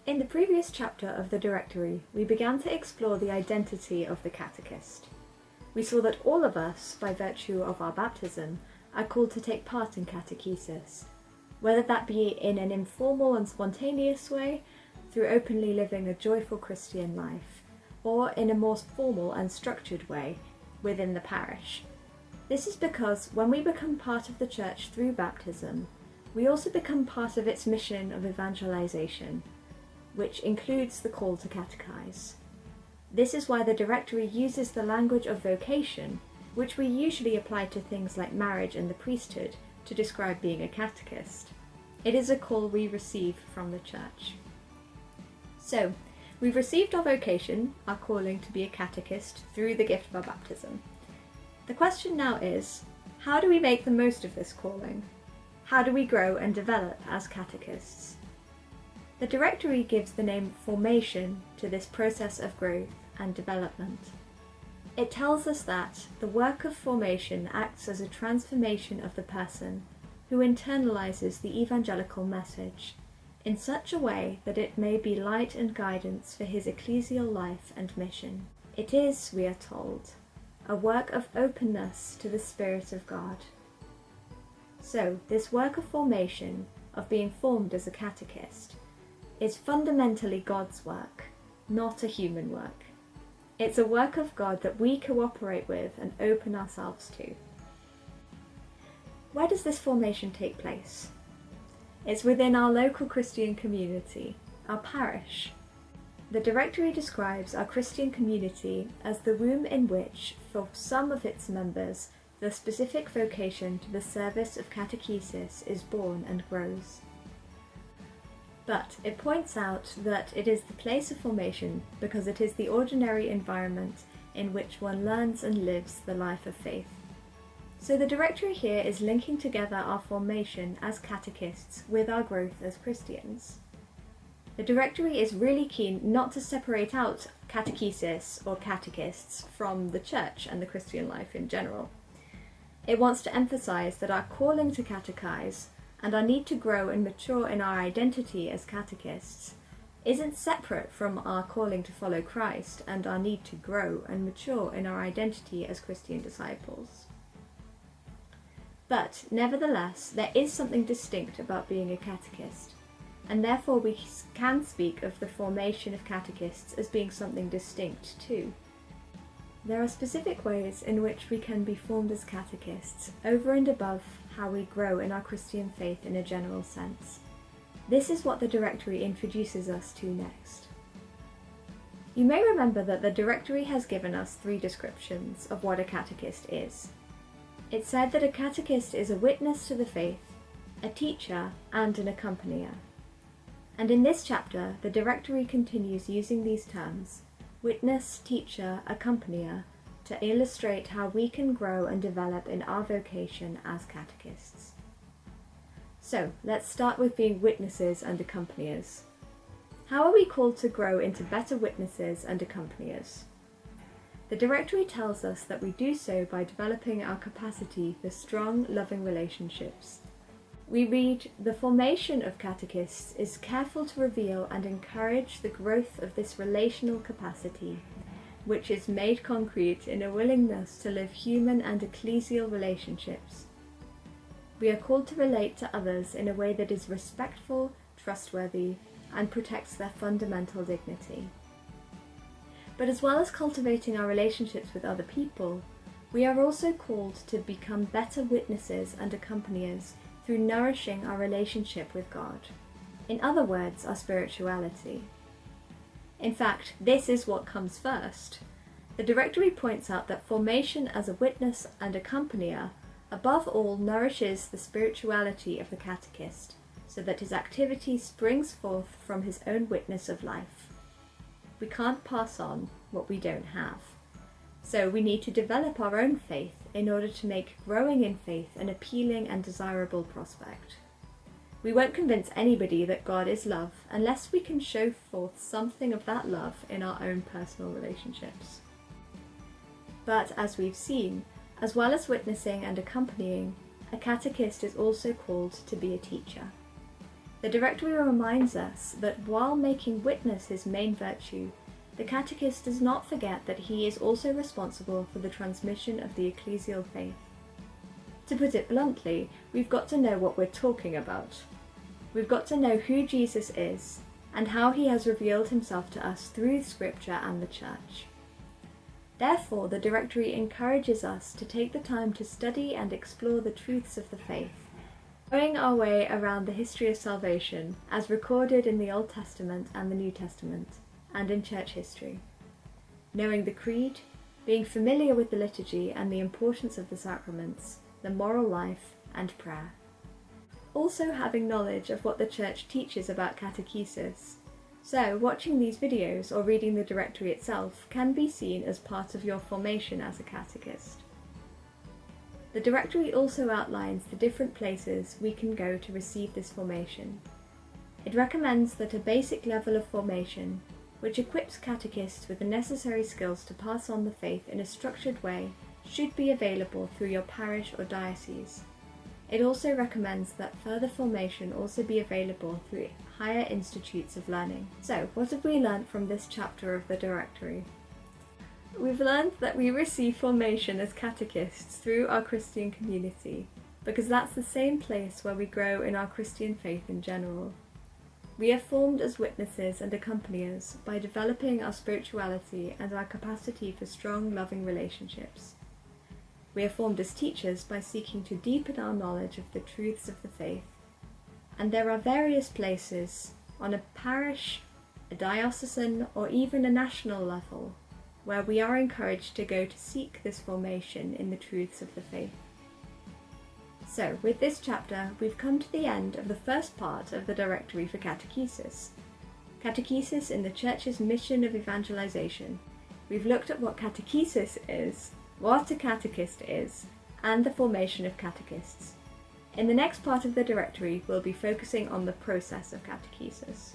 In the previous chapter of the Directory, we began to explore the identity of the catechist. We saw that all of us, by virtue of our baptism, are called to take part in catechesis, whether that be in an informal and spontaneous way, through openly living a joyful Christian life, or in a more formal and structured way within the parish. This is because when we become part of the Church through baptism, we also become part of its mission of evangelization, which includes the call to catechize. This is why the Directory uses the language of vocation, which we usually apply to things like marriage and the priesthood, to describe being a catechist. It is a call we receive from the Church. So, we've received our vocation, our calling to be a catechist, through the gift of our baptism. The question now is, how do we make the most of this calling? How do we grow and develop as catechists? The Directory gives the name formation to this process of growth and development. It tells us that the work of formation acts as a transformation of the person who internalizes the evangelical message in such a way that it may be light and guidance for his ecclesial life and mission. It is, we are told, a work of openness to the Spirit of God. So, this work of formation, of being formed as a catechist, is fundamentally God's work, not a human work. It's a work of God that we cooperate with and open ourselves to. Where does this formation take place? It's within our local Christian community, our parish. The Directory describes our Christian community as the womb in which, for some of its members, the specific vocation to the service of catechesis is born and grows. But it points out that it is the place of formation because it is the ordinary environment in which one learns and lives the life of faith. So the Directory here is linking together our formation as catechists with our growth as Christians. The Directory is really keen not to separate out catechesis or catechists from the Church and the Christian life in general. It wants to emphasize that our calling to catechize and our need to grow and mature in our identity as catechists isn't separate from our calling to follow Christ and our need to grow and mature in our identity as Christian disciples. But, nevertheless, there is something distinct about being a catechist, and therefore we can speak of the formation of catechists as being something distinct too. There are specific ways in which we can be formed as catechists, over and above how we grow in our Christian faith in a general sense. This is what the Directory introduces us to next. You may remember that the Directory has given us 3 descriptions of what a catechist is. It said that a catechist is a witness to the faith, a teacher, and an accompanier. And in this chapter, the Directory continues using these terms, witness, teacher, accompanier, to illustrate how we can grow and develop in our vocation as catechists. So, let's start with being witnesses and accompaniers. How are we called to grow into better witnesses and accompaniers? The Directory tells us that we do so by developing our capacity for strong, loving relationships. We read, the formation of catechists is careful to reveal and encourage the growth of this relational capacity, which is made concrete in a willingness to live human and ecclesial relationships. We are called to relate to others in a way that is respectful, trustworthy, and protects their fundamental dignity. But as well as cultivating our relationships with other people, we are also called to become better witnesses and accompaniers through nourishing our relationship with God. In other words, our spirituality. In fact, this is what comes first. The Directory points out that formation as a witness and accompanier above all nourishes the spirituality of the catechist, so that his activity springs forth from his own witness of life. We can't pass on what we don't have. So we need to develop our own faith in order to make growing in faith an appealing and desirable prospect. We won't convince anybody that God is love unless we can show forth something of that love in our own personal relationships. But as we've seen, as well as witnessing and accompanying, a catechist is also called to be a teacher. The directory reminds us that while making witness his main virtue, the catechist does not forget that he is also responsible for the transmission of the ecclesial faith. To put it bluntly, we've got to know what we're talking about. We've got to know who Jesus is and how he has revealed himself to us through Scripture and the Church. Therefore, the directory encourages us to take the time to study and explore the truths of the faith, going our way around the history of salvation as recorded in the Old Testament and the New Testament, and in church history. Knowing the creed, being familiar with the liturgy and the importance of the sacraments, the moral life, and prayer. Also having knowledge of what the Church teaches about catechesis. So, watching these videos or reading the directory itself can be seen as part of your formation as a catechist. The directory also outlines the different places we can go to receive this formation. It recommends that a basic level of formation, which equips catechists with the necessary skills to pass on the faith in a structured way, should be available through your parish or diocese. It also recommends that further formation also be available through higher institutes of learning. So, what have we learned from this chapter of the directory? We've learned that we receive formation as catechists through our Christian community, because that's the same place where we grow in our Christian faith in general. We are formed as witnesses and accompaniers by developing our spirituality and our capacity for strong, loving relationships. We are formed as teachers by seeking to deepen our knowledge of the truths of the faith. And there are various places, on a parish, a diocesan, or even a national level, where we are encouraged to go to seek this formation in the truths of the faith. So, with this chapter, we've come to the end of the first part of the directory for catechesis. Catechesis in the Church's mission of evangelization. We've looked at what catechesis is, what a catechist is, and the formation of catechists. In the next part of the directory, we'll be focusing on the process of catechesis.